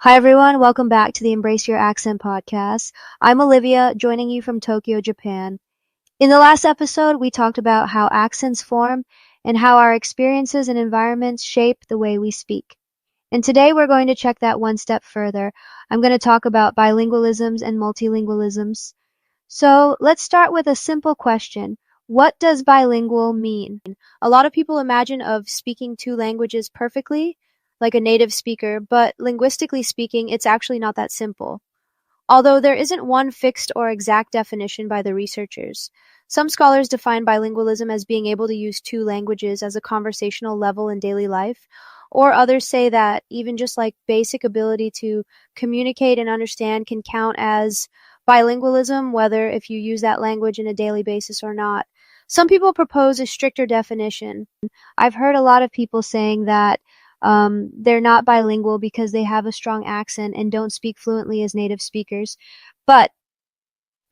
Hi everyone, welcome back to the Embrace Your Accent podcast. I'm Olivia, joining you from Tokyo, Japan. In the last episode, we talked about how accents form and how our experiences and environments shape the way we speak. And today we're going to check that one step further. I'm going to talk about bilingualisms and multilingualisms. So let's start with a simple question. What does bilingual mean? A lot of people imagine of speaking two languages perfectly, like a native speaker, but linguistically speaking, it's actually not that simple. Although there isn't one fixed or exact definition by the researchers. Some scholars define bilingualism as being able to use two languages as a conversational level in daily life, or others say that even just like basic ability to communicate and understand can count as bilingualism, whether if you use that language in a daily basis or not. Some people propose a stricter definition. I've heard a lot of people saying that they're not bilingual because they have a strong accent and don't speak fluently as native speakers. But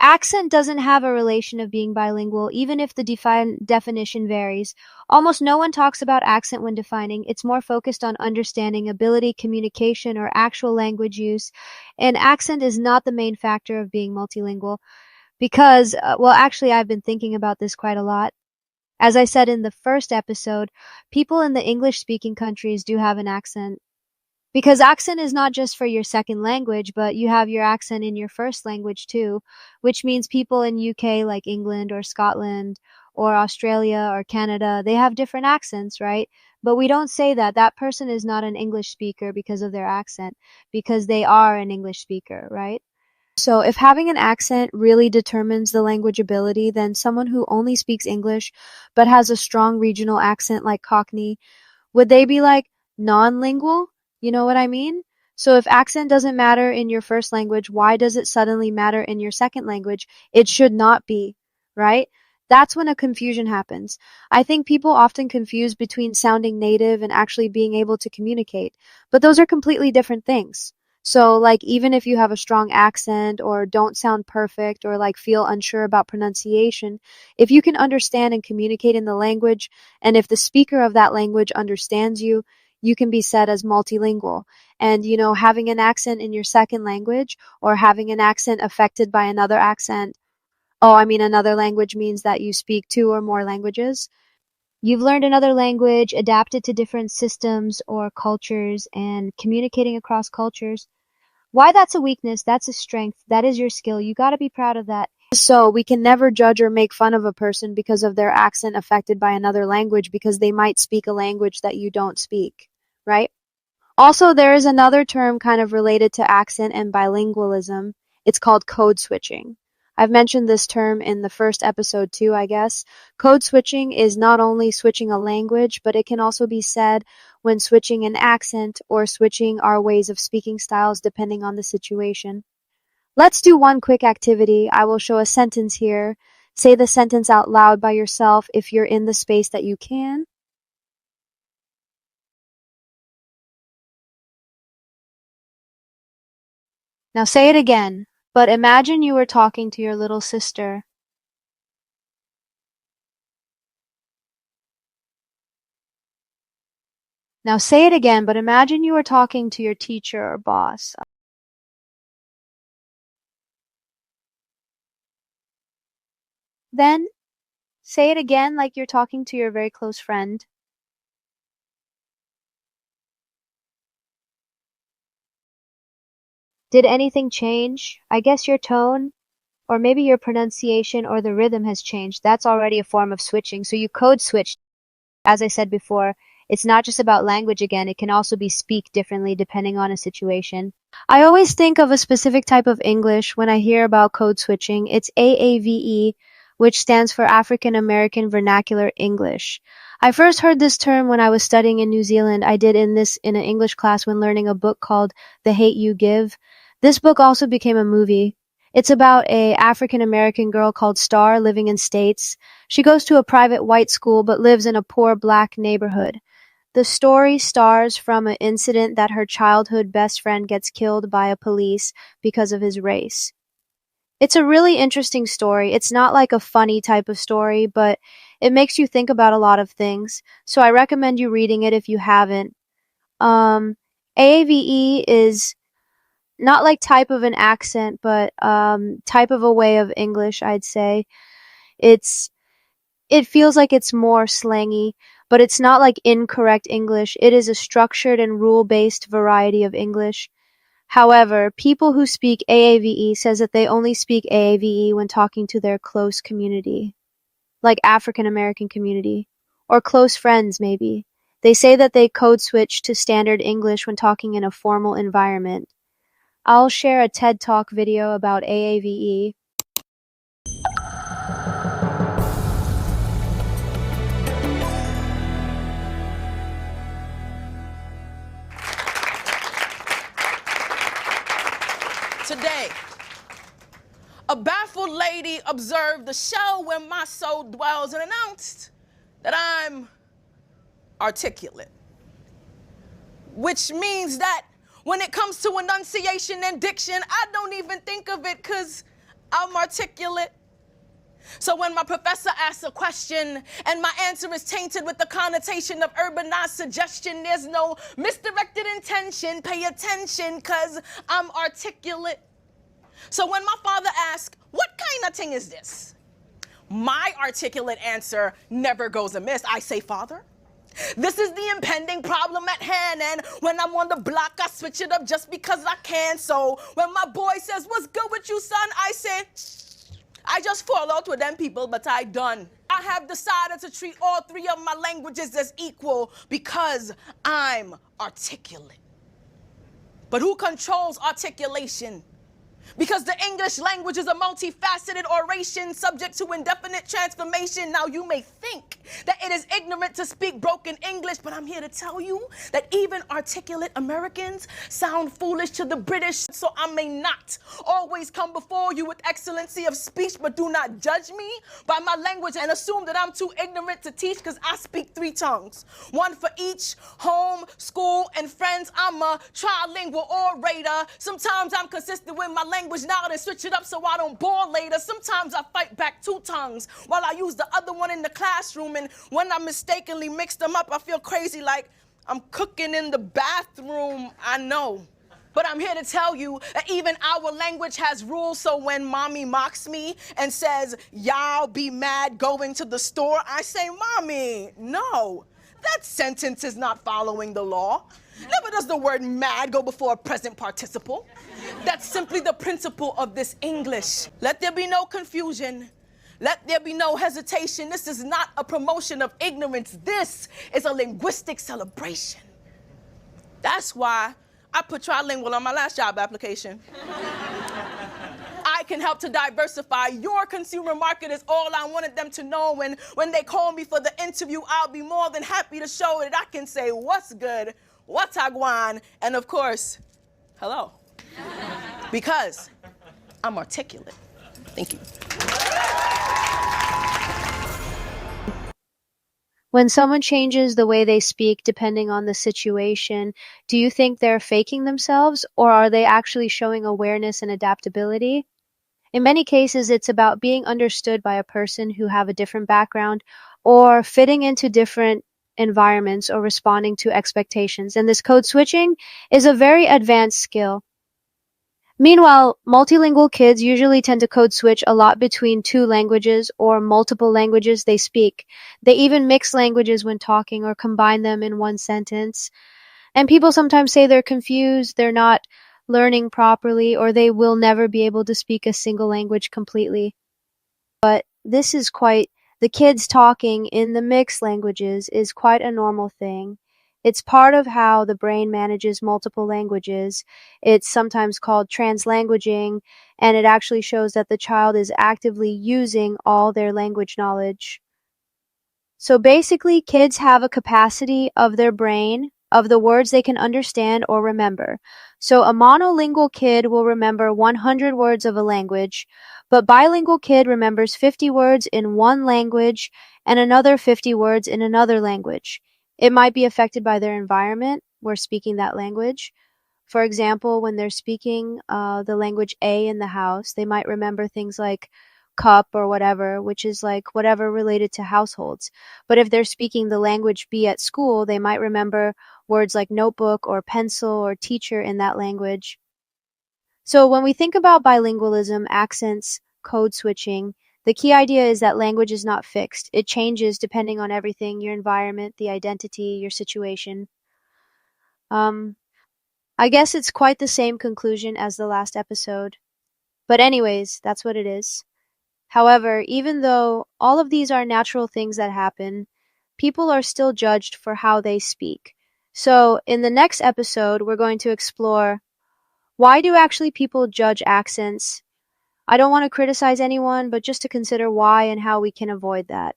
accent doesn't have a relation of being bilingual, even if the definition varies. Almost no one talks about accent when defining. It's more focused on understanding, ability, communication, or actual language use. And accent is not the main factor of being multilingual because, actually, I've been thinking about this quite a lot. As I said in the first episode, people in the English-speaking countries do have an accent. Because accent is not just for your second language, but you have your accent in your first language too, which means people in UK like England or Scotland or Australia or Canada, they have different accents, right? But we don't say that that person is not an English speaker because of their accent, because they are an English speaker, right? So if having an accent really determines the language ability, then someone who only speaks English but has a strong regional accent like Cockney, would they be like non-lingual? You know what I mean? So if accent doesn't matter in your first language, why does it suddenly matter in your second language? It should not be, right? That's when a confusion happens. I think people often confuse between sounding native and actually being able to communicate, but those are completely different things. So like even if you have a strong accent or don't sound perfect or like feel unsure about pronunciation, if you can understand and communicate in the language, and if the speaker of that language understands you, you can be said as multilingual. And, having an accent in your second language or having an accent affected by another accent, another language means that you speak two or more languages. You've learned another language, adapted to different systems or cultures, and communicating across cultures. Why that's a weakness, that's a strength, that is your skill. You gotta be proud of that. So we can never judge or make fun of a person because of their accent affected by another language because they might speak a language that you don't speak, right? Also, there is another term kind of related to accent and bilingualism. It's called code switching. I've mentioned this term in the first episode too, I guess. Code switching is not only switching a language, but it can also be said when switching an accent or switching our ways of speaking styles depending on the situation. Let's do one quick activity. I will show a sentence here. Say the sentence out loud by yourself if you're in the space that you can. Now say it again, but imagine you were talking to your little sister. Now say it again, but imagine you were talking to your teacher or boss. Then say it again like you're talking to your very close friend. Did anything change? I guess your tone, or maybe your pronunciation or the rhythm has changed. That's already a form of switching. So you code switched. As I said before, it's not just about language again. It can also be speak differently depending on a situation. I always think of a specific type of English when I hear about code switching. It's AAVE, which stands for African American Vernacular English. I first heard this term when I was studying in New Zealand. I did in an English class when learning a book called The Hate You Give. This book also became a movie. It's about a African American girl called Star living in States. She goes to a private white school but lives in a poor black neighborhood. The story stars from an incident that her childhood best friend gets killed by a police because of his race. It's a really interesting story. It's not like a funny type of story, but it makes you think about a lot of things. So I recommend you reading it if you haven't. Um, AAVE is not like type of an accent, but type of a way of English, I'd say. It's it feels like it's more slangy, but it's not like incorrect English. It is a structured and rule-based variety of English. However, people who speak AAVE says that they only speak AAVE when talking to their close community, like African American community, or close friends maybe. They say that they code switch to standard English when talking in a formal environment. I'll share a TED Talk video about AAVE. Today, a baffled lady observed the shell where my soul dwells and announced that I'm articulate. Which means that when it comes to enunciation and diction, I don't even think of it because I'm articulate. So when my professor asks a question and my answer is tainted with the connotation of urbanized suggestion, there's no misdirected intention. Pay attention because I'm articulate. So when my father asks, what kind of thing is this? My articulate answer never goes amiss. I say, Father, this is the impending problem at hand, and when I'm on the block, I switch it up just because I can. So when my boy says, what's good with you, son? I say, I just fall out with them people, but I done. I have decided to treat all three of my languages as equal because I'm articulate. But who controls articulation? Because the English language is a multifaceted oration subject to indefinite transformation. Now you may think that it is ignorant to speak broken English, but I'm here to tell you that even articulate Americans sound foolish to the British. So I may not always come before you with excellency of speech, but do not judge me by my language and assume that I'm too ignorant to teach, because I speak 3 tongues. One for each, home, school, and friends. I'm a trilingual orator. Sometimes I'm consistent with my language now, then switch it up so I don't bore later. Sometimes I fight back 2 tongues while I use the other one in the classroom, and when I mistakenly mix them up, I feel crazy like I'm cooking in the bathroom. I know. But I'm here to tell you that even our language has rules, so when mommy mocks me and says, y'all be mad going to the store, I say, Mommy, no, that sentence is not following the law. Never does the word mad go before a present participle. That's simply the principle of this English. Let there be no confusion. Let there be no hesitation. This is not a promotion of ignorance. This is a linguistic celebration. That's why I put trilingual on my last job application. I can help to diversify your consumer market is all I wanted them to know. When they call me for the interview, I'll be more than happy to show that I can say what's good, what's agwan, and of course, hello. Because I'm articulate. Thank you. When someone changes the way they speak depending on the situation, do you think they're faking themselves, or are they actually showing awareness and adaptability? In many cases, it's about being understood by a person who have a different background, or fitting into different environments, or responding to expectations. And this code switching is a very advanced skill. Meanwhile, multilingual kids usually tend to code switch a lot between 2 languages or multiple languages they speak. They even mix languages when talking or combine them in one sentence. And people sometimes say they're confused, they're not learning properly, or they will never be able to speak a single language completely. But this is the kids talking in the mixed languages is quite a normal thing. It's part of how the brain manages multiple languages. It's sometimes called translanguaging, and it actually shows that the child is actively using all their language knowledge. So basically, kids have a capacity of their brain, of the words they can understand or remember. So a monolingual kid will remember 100 words of a language, but bilingual kid remembers 50 words in one language and another 50 words in another language. It might be affected by their environment where speaking that language. For example, when they're speaking the language A in the house, they might remember things like cup or whatever, which is like whatever related to households. But if they're speaking the language B at school, they might remember words like notebook or pencil or teacher in that language. So when we think about bilingualism, accents, code switching, the key idea is that language is not fixed. It changes depending on everything, your environment, the identity, your situation. Um, I guess it's quite the same conclusion as the last episode. But anyways, that's what it is. However, even though all of these are natural things that happen, people are still judged for how they speak. So in the next episode, we're going to explore why do actually people judge accents? I don't want to criticize anyone, but just to consider why and how we can avoid that.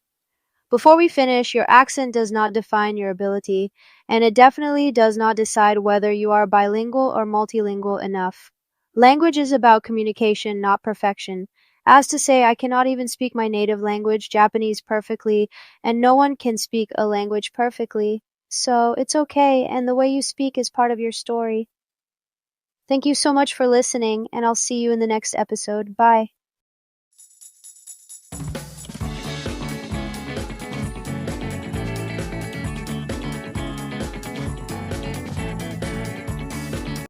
Before we finish, your accent does not define your ability, and it definitely does not decide whether you are bilingual or multilingual enough. Language is about communication, not perfection. As to say, I cannot even speak my native language, Japanese, perfectly, and no one can speak a language perfectly. So it's okay, and the way you speak is part of your story. Thank you so much for listening, and I'll see you in the next episode. Bye.